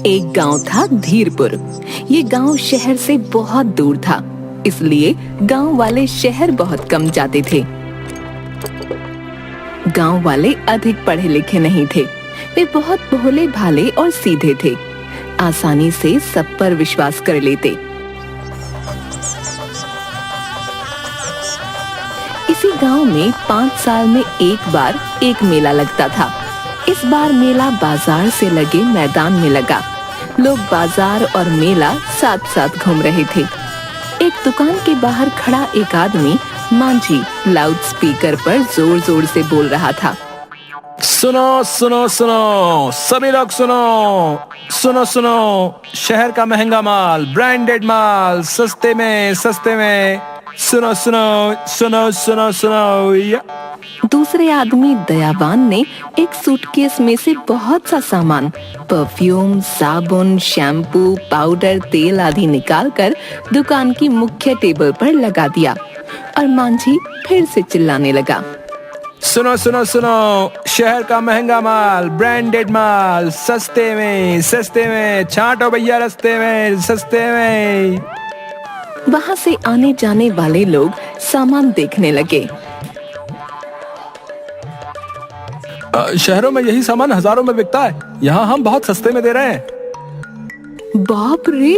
एक गांव था धीरपुर। ये गांव शहर से बहुत दूर था, इसलिए गांव वाले शहर बहुत कम जाते थे। गांव वाले अधिक पढ़े लिखे नहीं थे, वे बहुत भोले भाले और सीधे थे, आसानी से सब पर विश्वास कर लेते। इसी गांव में 5 साल में एक बार एक मेला लगता था। इस बार मेला बाजार से लगे मैदान में लगा। लोग बाजार और मेला साथ साथ घूम रहे थे। एक दुकान के बाहर खड़ा एक आदमी मांझी लाउड स्पीकर पर जोर जोर से बोल रहा था। सुनो सुनो सुनो सभी लोग सुनो सुनो सुनो, शहर का महंगा माल, ब्रांडेड माल, सस्ते में सुनो सुनो सुनो सुनो सुनो या। दूसरे आदमी दयावान ने एक सूटकेस में से बहुत सा सामान, परफ्यूम, साबुन, शैम्पू, पाउडर, तेल आदि निकालकर दुकान की मुख्य टेबल पर लगा दिया और मांझी फिर से चिल्लाने लगा। सुनो सुनो सुनो, शहर का महंगा माल, ब्रांडेड माल, सस्ते में छांटो भैया रस्ते में, सस्ते में। वहाँ से आने जाने वाले लोग सामान देखने लगे। शहरों में यही सामान हजारों में बिकता है, यहाँ हम बहुत सस्ते में दे रहे हैं। बाप रे,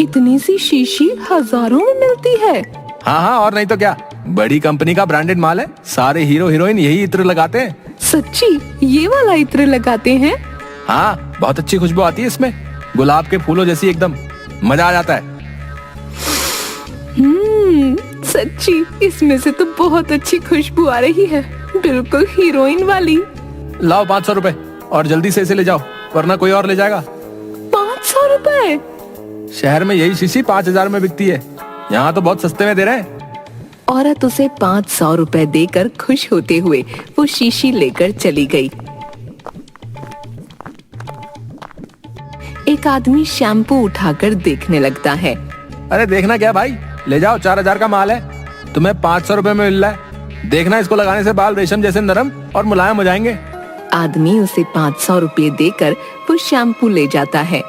इतनी सी शीशी हजारों में मिलती है। हाँ, और नहीं तो क्या, बड़ी कंपनी का ब्रांडेड माल है। सारे हीरो हीरोइन यही इत्र लगाते हैं। सच्ची, ये वाला इत्र लगाते हैं? हाँ, बहुत अच्छी खुशबू आती है इसमें, गुलाब के फूलों जैसी, एकदम मजा आ जाता है। सच्ची, इसमें से तो बहुत अच्छी खुशबू आ रही है, बिल्कुल हीरोइन वाली। लाओ 500 रुपए और जल्दी से इसे ले जाओ, वरना कोई और ले जाएगा। 500 रुपए? शहर में यही शीशी 5000 में बिकती है, यहाँ तो बहुत सस्ते में दे रहे हैं। औरत उसे 500 रुपए देकर खुश होते हुए वो शीशी लेकर चली गई। एक आदमी शैम्पू उठाकर देखने लगता है। अरे देखना क्या भाई, ले जाओ, 4000 का माल है, तुम्हें 500 रुपए में मिल रहा है। देखना, इसको लगाने से बाल रेशम जैसे नरम और मुलायम हो जाएंगे। आदमी उसे 500 रुपए देकर वो शैम्पू ले जाता है।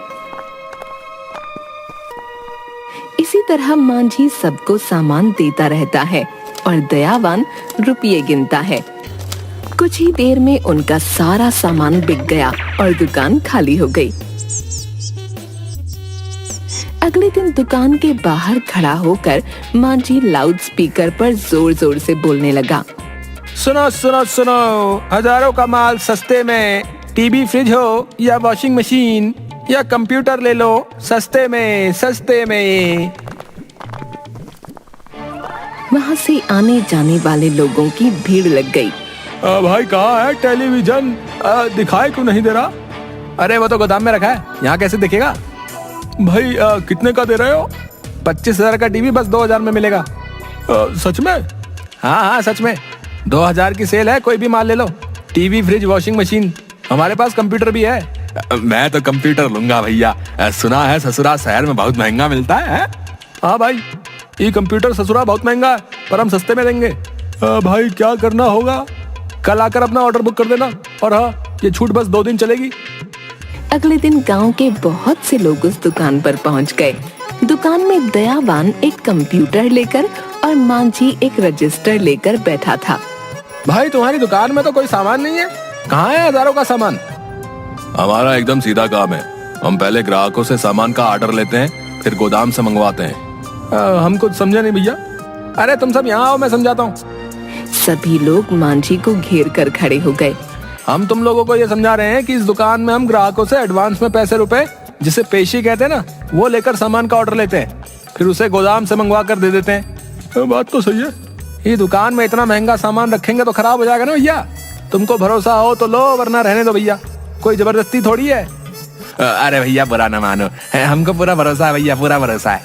इसी तरह मांझी सबको सामान देता रहता है और दयावान रुपये गिनता है। कुछ ही देर में उनका सारा सामान बिक गया और दुकान खाली हो गई। अगले दिन दुकान के बाहर खड़ा होकर मांझी लाउड स्पीकर पर जोर जोर से बोलने लगा। सुनो सुनो सुनो, हजारों का माल सस्ते में, टीवी, फ्रिज हो या वॉशिंग मशीन या कंप्यूटर ले लो, सस्ते में। वहाँ से आने जाने वाले लोगों की भीड़ लग गई। भाई कहाँ है टेलीविजन, दिखाई क्यों नहीं दे रहा? अरे वो तो गोदाम में रखा है, यहाँ कैसे दिखेगा? भाई कितने का दे रहे हो? 25,000 का टीवी बस 2000 में मिलेगा। सच में? हाँ, सच में, 2000 की सेल है, कोई भी माल ले लो, टीवी, फ्रिज, वॉशिंग मशीन, हमारे पास कंप्यूटर भी है। मैं तो कंप्यूटर लूंगा भैया, सुना है ससुरा शहर में बहुत महंगा मिलता है। हाँ भाई, ये कंप्यूटर ससुरा बहुत महंगा है, पर हम सस्ते में देंगे। भाई क्या करना होगा? कल आकर अपना ऑर्डर बुक कर देना, और हाँ, ये छूट बस 2 दिन चलेगी। अगले दिन गांव के बहुत से लोग उस दुकान पर पहुंच गए। दुकान में दयावान एक कंप्यूटर लेकर और मांझी एक रजिस्टर लेकर बैठा था। भाई तुम्हारी दुकान में तो कोई सामान नहीं है, कहाँ है हजारों का सामान? हमारा एकदम सीधा काम है, हम पहले ग्राहकों से सामान का ऑर्डर लेते हैं, फिर गोदाम से मंगवाते हैं। हम कुछ समझे नहीं भैया। अरे तुम सब यहाँ आओ, मैं समझाता हूँ। सभी लोग मांझी को घेर कर खड़े हो गए। हम तुम लोगों को ये समझा रहे हैं कि इस दुकान में हम ग्राहकों से एडवांस में पैसे रुपए, जिसे पेशी कहते हैं ना, वो लेकर सामान का ऑर्डर लेते हैं, फिर उसे गोदाम से मंगवा कर दे देते हैं। बात तो सही है, ये दुकान में इतना महंगा सामान रखेंगे तो खराब हो जाएगा ना भैया। तुमको भरोसा हो तो लो, वरना रहने दो भैया, कोई जबरदस्ती थोड़ी है। अरे भैया बुरा ना मानो, हमको पूरा भरोसा है भैया, पूरा भरोसा है।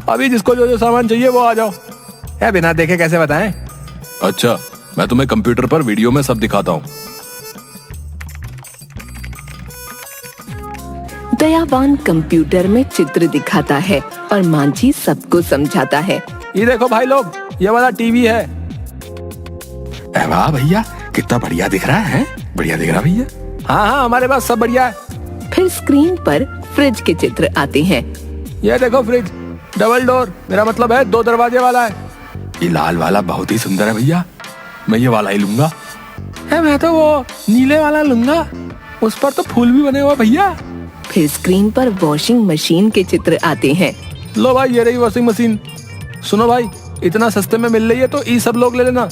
अभी जिसको जो जो सामान चाहिए वो आ जाओ। बिना देखे कैसे बताएं? अच्छा, मैं तुम्हें कंप्यूटर पर वीडियो में सब दिखाता हूँ। दयावान कंप्यूटर में चित्र दिखाता है और मांझी सबको समझाता है। ये देखो भाई लोग, ये वाला टीवी है। वाह भैया, कितना बढ़िया दिख रहा है। बढ़िया दिख रहा भैया। हाँ, हमारे पास सब बढ़िया है। फिर स्क्रीन पर फ्रिज के चित्र आते हैं। ये देखो फ्रिज, डबल डोर, मेरा मतलब है 2 दरवाजे वाला है। ये लाल वाला बहुत ही सुंदर है भैया, मैं ये वाला ही लूंगा। मैं तो वो नीले वाला लूंगा, उस पर तो फूल भी बने हुए भैया। फिर स्क्रीन पर वॉशिंग मशीन के चित्र आते हैं। लो भाई, ये रही वॉशिंग मशीन। सुनो भाई, इतना सस्ते में मिल रही है तो ये सब लोग ले लेना।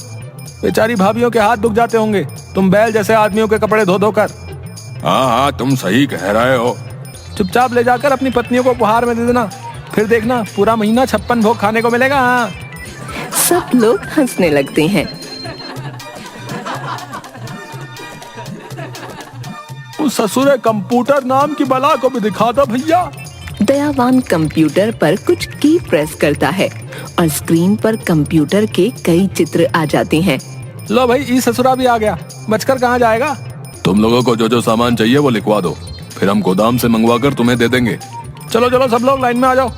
बेचारी भाभियों के हाथ दुख जाते होंगे तुम बैल जैसे आदमियों के कपड़े धो धो कर। हाँ, तुम सही कह रहे हो। चुपचाप ले जाकर अपनी पत्नियों को उपहार में दे देना, फिर देखना पूरा महीना 56 भोग खाने को मिलेगा। हाँ। सब लोग हंसने लगते हैं। उस ससुरे कंप्यूटर नाम की बला को भी दिखा दो भैया। दयावान कंप्यूटर पर कुछ की प्रेस करता है और स्क्रीन पर कंप्यूटर के कई चित्र आ जाते हैं। लो भाई, ई ससुरा भी आ गया, बचकर कहाँ जाएगा। तुम लोगों को जो जो सामान चाहिए वो लिखवा दो, फिर हम गोदाम से मंगवा कर तुम्हें दे देंगे। चलो चलो सब लोग लाइन में आ जाओ।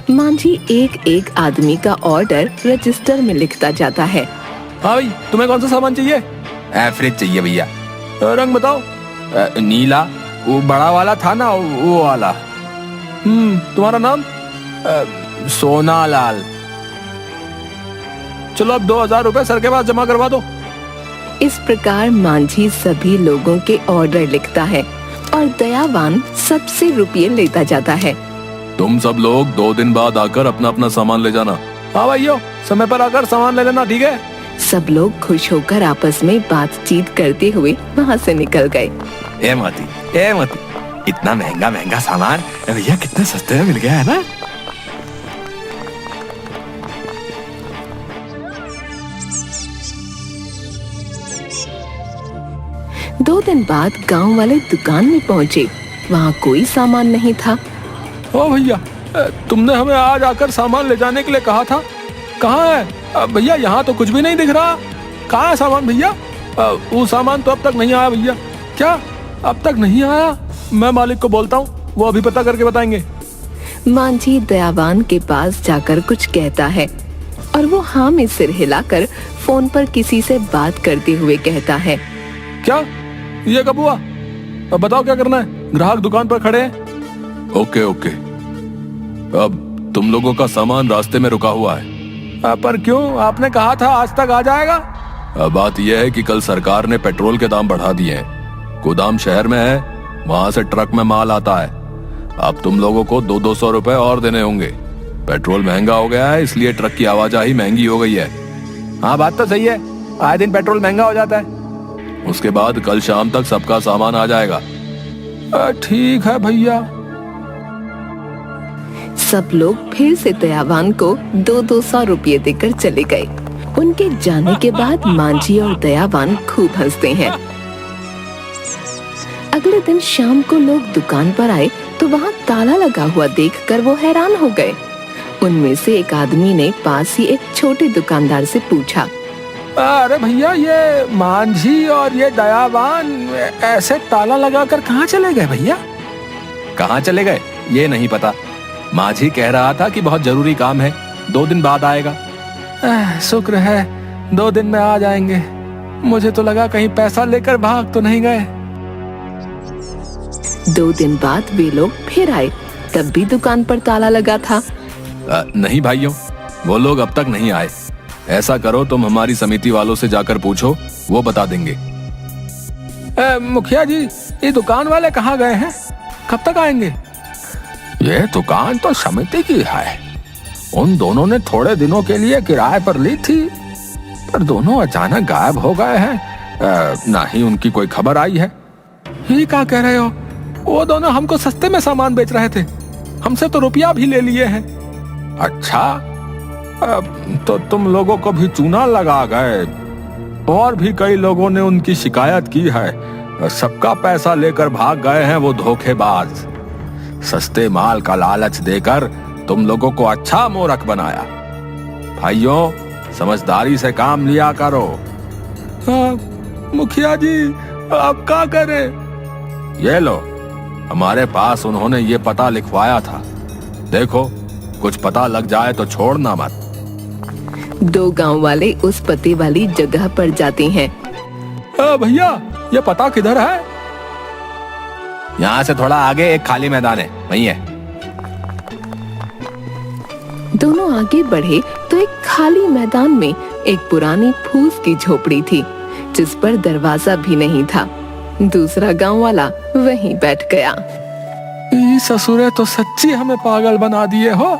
मांझी एक एक आदमी का ऑर्डर रजिस्टर में लिखता जाता है। हाँ भाई, तुम्हें कौन सा सामान चाहिए। फ्रिज चाहिए भैया। रंग बताओ। नीला, वो बड़ा वाला था ना, वो वाला। तुम्हारा नाम। सोना लाल। चलो अब 2000 रुपए सर के पास जमा करवा दो। इस प्रकार मांझी सभी लोगों के ऑर्डर लिखता है और दयावान सबसे रुपये लेता जाता है। तुम सब लोग 2 दिन बाद आकर अपना अपना सामान ले जाना। हाँ भाइयों, समय पर आकर सामान ले लेना, ठीक है। सब लोग खुश होकर आपस में बातचीत करते हुए वहाँ से निकल गए। ए मती, इतना महंगा महंगा सामान भैया कितने सस्ते में मिल गया है ना। 2 दिन बाद गांव वाले दुकान में पहुँचे। वहाँ कोई सामान नहीं था। ओ भैया, तुमने हमें आज आकर सामान ले जाने के लिए कहा था, कहाँ है भैया। यहाँ तो कुछ भी नहीं दिख रहा। कहाँ है सामान भैया। वो सामान तो अब तक नहीं आया भैया। क्या अब तक नहीं आया। मैं मालिक को बोलता हूँ, वो अभी पता करके बताएंगे। मांझी दयावान के पास जाकर कुछ कहता है और वो हाँ में सिर हिलाकर फोन पर किसी से बात करते हुए कहता है। क्या ये कब हुआ। अब बताओ क्या करना है, ग्राहक दुकान पर खड़े हैं। ओके, अब तुम लोगों का सामान रास्ते में रुका हुआ है। पर क्यों, आपने कहा था आज तक आ जाएगा। बात यह है कि कल सरकार ने पेट्रोल के दाम बढ़ा दिए हैं। गोदाम शहर में है, वहाँ से ट्रक में माल आता है। अब तुम लोगों को 200 रुपए और देने होंगे। पेट्रोल महंगा हो गया है, इसलिए ट्रक की आवाजाही महंगी हो गई है। हाँ, बात तो सही है, आए दिन पेट्रोल महंगा हो जाता है। उसके बाद कल शाम तक सबका सामान आ जाएगा। ठीक है भैया। सब लोग फिर से दयावान को 200 रुपये देकर चले गए। उनके जाने के बाद मांझी और दयावान खूब हंसते हैं। अगले दिन शाम को लोग दुकान पर आए तो वहाँ ताला लगा हुआ देखकर वो हैरान हो गए। उनमें से एक आदमी ने पास ही एक छोटे दुकानदार से पूछा। अरे भैया, ये मांझी और ये दयावान ऐसे ताला लगाकर कहाँ चले गए भैया। कहाँ चले गए ये नहीं पता। मांझी कह रहा था कि बहुत जरूरी काम है, 2 दिन बाद आएगा। शुक्र है 2 दिन में आ जाएंगे। मुझे तो लगा कहीं पैसा लेकर भाग तो नहीं गए। 2 दिन बाद वे लोग फिर आए, तब भी दुकान पर ताला लगा था। नहीं भाइयों, वो लोग अब तक नहीं आए। ऐसा करो, तुम हमारी समिति वालों से जाकर पूछो, वो बता देंगे। मुखिया जी, ये दुकान वाले कहाँ गए हैं, कब तक आएंगे। ये दुकान तो समिति की है। उन दोनों ने थोड़े दिनों के लिए किराए पर ली थी, पर दोनों अचानक गायब हो गए हैं। ना ही उनकी कोई खबर आई है। ये क्या कह रहे हो, वो दोनों हमको सस्ते में सामान बेच रहे थे, हमसे तो रुपया भी ले लिए हैं। अच्छा, तो तुम लोगों को भी चूना लगा गए। और भी कई लोगों ने उनकी शिकायत की है। सबका पैसा लेकर भाग गए हैं वो धोखेबाज। सस्ते माल का लालच देकर तुम लोगों को अच्छा मूर्ख बनाया। भाइयों, समझदारी से काम लिया करो। मुखिया जी, आप क्या करें। ये लो, हमारे पास उन्होंने ये पता लिखवाया था। देखो, कुछ पता लग जाए तो छोड़ना मत। 2 गांव वाले उस पते वाली जगह पर जाते हैं। भैया, ये पता किधर है। यहाँ से थोड़ा आगे एक खाली मैदान है, वही है। दोनों आगे बढ़े तो एक खाली मैदान में एक पुरानी फूस की झोपड़ी थी, जिस पर दरवाजा भी नहीं था। दूसरा गांव वाला वहीं बैठ गया। ई ससुरे तो सच्ची हमें पागल बना दिए हो।